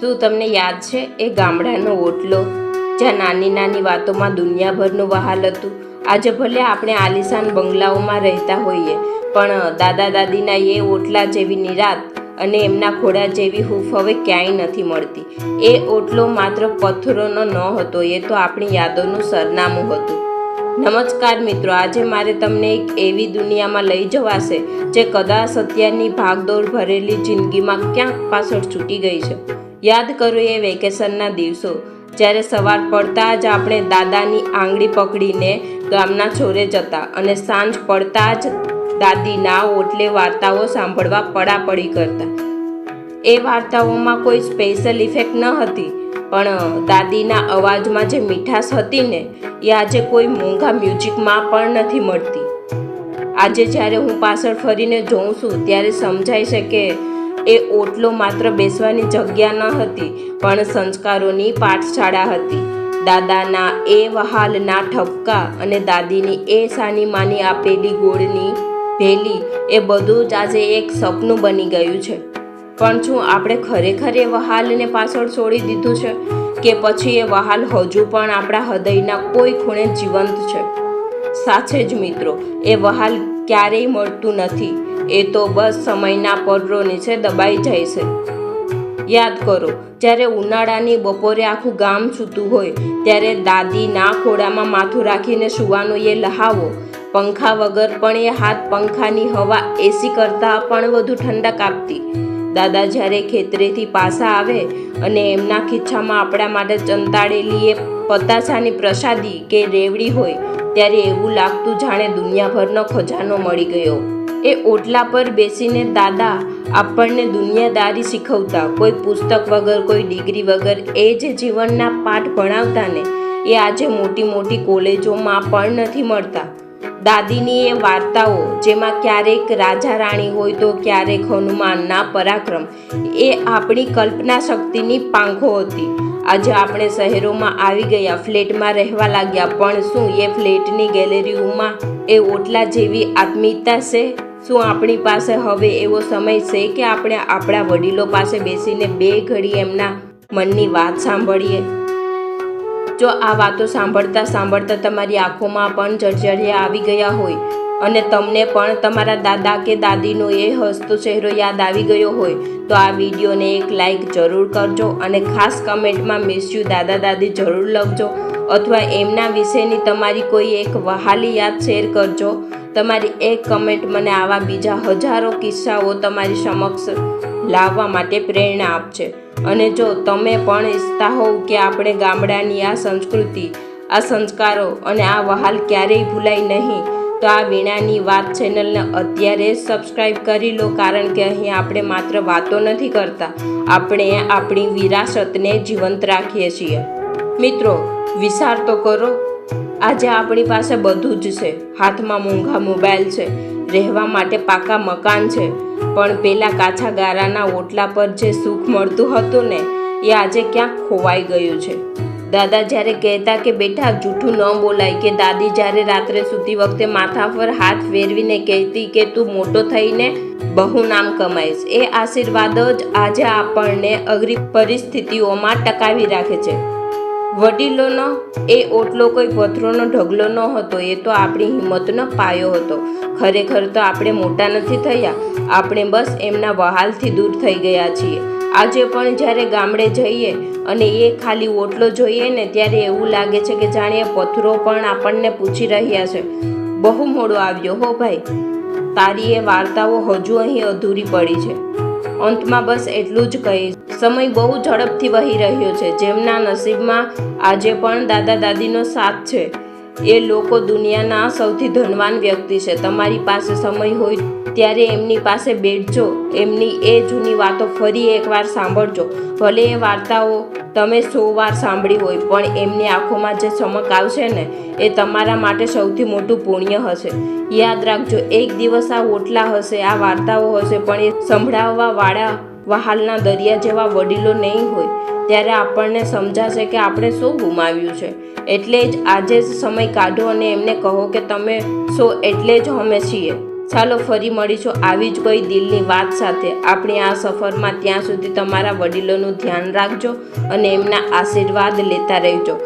શું તમને યાદ છે એ ગામડાનો ઓટલો જ્યાં નાની નાની વાતોમાં દુનિયાભરનું વહાલ હતું? આજે ભલે આપણે આલિશાન બંગલાઓમાં રહેતા હોઈએ, પણ દાદા દાદીના એ ઓટલા જેવી નિરાંત અને એમના ખોળા જેવી હૂંફ હવે ક્યાંય નથી મળતી. એ ઓટલો માત્ર પથ્થરોનો ન હતો, એ તો આપણી યાદોનું સરનામું હતું. નમસ્કાર મિત્રો, આજે મારે તમને એક એવી દુનિયામાં લઈ જવાશે જે કદાચ અત્યારની ભાગદોડ ભરેલી જિંદગીમાં ક્યાંક પાછળ છૂટી ગઈ છે. યાદ કરો એ વેકેશનના દિવસો, જ્યારે સવાર પડતા જ આપણે દાદાની આંગળી પકડીને ગામના છોરે જતા અને સાંજ પડતા જ દાદીના ઓટલે વાર્તાઓ સાંભળવા પડાપડી કરતા. એ વાર્તાઓમાં કોઈ સ્પેશિયલ ઇફેક્ટ ન હતી, પણ દાદીના અવાજમાં જે મીઠાશ હતી ને, એ આજે કોઈ મોંઘા મ્યુઝિકમાં પણ નથી મળતી. આજે જ્યારે હું પાછળ ફરીને જોઉં છું ત્યારે સમજાય છે કે એ ઓટલો માત્ર બેસવાની જગ્યા ન હતી, પણ સંસ્કારોની પાઠશાળા હતી. દાદાના એ વહાલના ઠપકા અને દાદીની એ સાની માની આપેલી ગોળની ભેલી, એ બધું જ આજે એક સપનું બની ગયું છે. પણ શું આપણે ખરેખર એ વહાલને પાછળ છોડી દીધું છે, કે પછી એ વહાલ હજુ પણ આપણા હૃદયના કોઈ ખૂણે જીવંત છે? સાચે જ મિત્રો, એ વહાલ ક્યારેય મળતું નથી, એ તો બસ સમયના પડરો નીચે દબાઈ જાય છે. યાદ કરો, જ્યારે ઉનાળાની બપોરે આખું ગામ સૂતું હોય ત્યારે દાદીના ખોળામાં માથું રાખીને સૂવાનો એ લહાવો, પંખા વગર પણ એ હાથ પંખાની હવા એસી કરતાં પણ વધુ ઠંડક આપતી. દાદા જ્યારે ખેતરેથી પાછા આવે અને એમના ખીચ્છામાં આપણા માટે ચંતાડેલી એ પતાસાની પ્રસાદી કે રેવડી હોય, ત્યારે એવું લાગતું જાણે દુનિયાભરનો ખજાનો મળી ગયો. એ ઓટલા પર બેસીને દાદા આપણને દુનિયાદારી શીખવતા, કોઈ પુસ્તક વગર, કોઈ ડિગ્રી વગર એ જે જીવનના પાઠ ભણાવતા ને, એ આજે મોટી મોટી કોલેજોમાં પણ નથી મળતા. દાદીની એ વાર્તાઓ, જેમાં ક્યારેક રાજા રાણી હોય તો ક્યારેક હનુમાનના પરાક્રમ, એ આપણી કલ્પના શક્તિની પાંખો હતી. આજે આપણે શહેરોમાં આવી ગયા, ફ્લેટમાં રહેવા લાગ્યા, પણ શું એ ફ્લેટની ગેલેરીઓમાં એ ઓટલા જેવી આત્મીયતા છે? શું આપણી પાસે હવે એવો સમય છે કે આપણે આપણા વડીલો પાસે બેસીને બે ઘડી એમના મનની વાત સાંભળીએ? જો આ વાતો સાંભળતા સાંભળતા તમારી આંખોમાં પણ જળજળિયા આવી ગયા હોય અને તમને પણ તમારા દાદા કે દાદીનો એ હસતો ચહેરો યાદ આવી ગયો હોય, તો આ વિડીયોને એક લાઈક જરૂર કરજો અને ખાસ કમેન્ટમાં મિસ યુ દાદા દાદી જરૂર લખજો, અથવા એમના વિશેની તમારી કોઈ એક વહાલી યાદ શેર કરજો. તમારી એક કમેન્ટ મને આવા બીજા હજારો કિસ્સાઓ તમારી સમક્ષ લાવવા માટે પ્રેરણા આપશે. અને જો તમે પણ ઈચ્છતા હોવ કે આપણે ગામડાની આ સંસ્કૃતિ, આ સંસ્કારો અને આ વહાલ ક્યારેય ભૂલાય નહીં, તો આ વીણાની વાત ચેનલને અત્યારે જ સબસ્ક્રાઈબ કરી લો, કારણ કે અહીં આપણે માત્ર વાતો નથી કરતા, આપણે આપણી વિરાસતને જીવંત રાખીએ છીએ. મિત્રો, વિચાર તો કરો, આજે આપણી પાસે બધું જ છે. હાથમાં મોંઘા મોબાઈલ છે, રહેવા માટે પાકા મકાન છે, પણ પેલા કાચા ગારાના ઓટલા પર જે સુખ મળતું હતું ને, એ આજે ક્યાંક ખોવાઈ ગયું છે. દાદા જ્યારે કહેતા કે બેટા જૂઠું ન બોલાય, કે દાદી જ્યારે રાત્રે સૂતી વખતે માથા પર હાથ ફેરવીને કહેતી કે તું મોટો થઈને બહુ નામ કમાઈશ, એ આશીર્વાદ જ આજે આપણને અઘરી પરિસ્થિતિઓમાં ટકાવી રાખે છે. વડીલોનો એ ઓટલો કોઈ પથ્થરોનો ઢગલો ન હતો, એ તો આપણી હિંમતનો પાયો હતો. ખરેખર તો આપણે મોટા નથી થયા, આપણે બસ એમના વહાલથી દૂર થઈ ગયા છીએ. આજે પણ જ્યારે ગામડે જઈએ અને એ ખાલી ઓટલો જોઈએ ને, ત્યારે એવું લાગે છે કે જાણે પથ્થરો પણ આપણને પૂછી રહ્યા છે, બહુ મોડો આવ્યો હો ભાઈ, તારી એ વાર્તાઓ હજુ અહીં અધૂરી પડી છે. અંતમાં બસ એટલું જ કહીશ, સમય બહુ ઝડપથી વહી રહ્યો છે. જેમના નસીબમાં આજે પણ દાદા દાદીનો સાથ છે, એ લોકો દુનિયાના સૌથી ધનવાન વ્યક્તિ છે. તમારી પાસે સમય હોય ત્યારે એમની પાસે બેઠજો, એમની એ જૂની વાતો ફરી એકવાર સાંભળજો. ભલે એ વાર્તાઓ તમે 100 વાર સાંભળી હોય, પણ એમની આંખોમાં જે ચમક આવશે ને, એ તમારા માટે સૌથી મોટું પુણ્ય હશે. યાદ રાખજો, એક દિવસ આ ઓટલા હશે, આ વાર્તાઓ હશે, પણ એ સંભળાવવા વાળા વહાલના દરિયા જેવા વડીલો નહીં હોય, ત્યારે આપણને સમજાશે કે આપણે શું ગુમાવ્યું છે. એટલે જ આજે જ સમય કાઢો અને એમને કહો કે તમે છો એટલે જ અમે છીએ. ચાલો ફરી મળીશું આવી જ કોઈ દિલની વાત સાથે આપણી આ સફરમાં. ત્યાં સુધી તમારા વડીલોનું ધ્યાન રાખજો અને એમના આશીર્વાદ લેતા રહેજો.